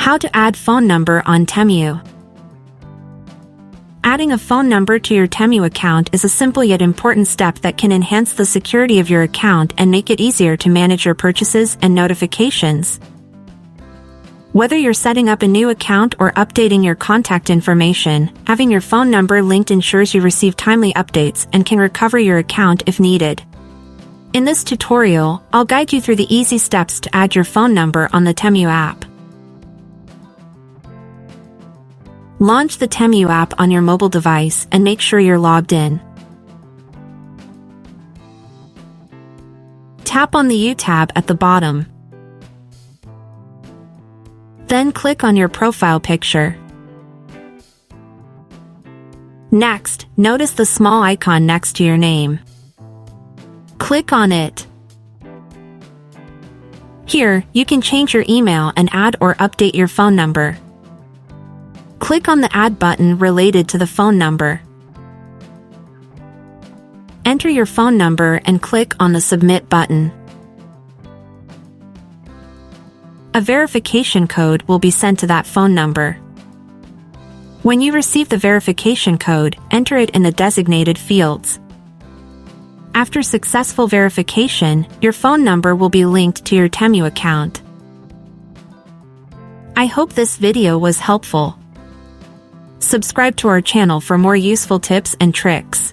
How to add phone number on Temu. Adding a phone number to your Temu account is a simple yet important step that can enhance the security of your account and make it easier to manage your purchases and notifications. Whether you're setting up a new account or updating your contact information, having your phone number linked ensures you receive timely updates and can recover your account if needed. In this tutorial, I'll guide you through the easy steps to add your phone number on the Temu app. Launch the Temu app on your mobile device and make sure you're logged in. Tap on the U tab at the bottom. Then click on your profile picture. Next, notice the small icon next to your name. Click on it. Here, you can change your email and add or update your phone number. Click on the Add button related to the phone number. Enter your phone number and click on the Submit button. A verification code will be sent to that phone number. When you receive the verification code, enter it in the designated fields. After successful verification, your phone number will be linked to your Temu account. I hope this video was helpful. Subscribe to our channel for more useful tips and tricks.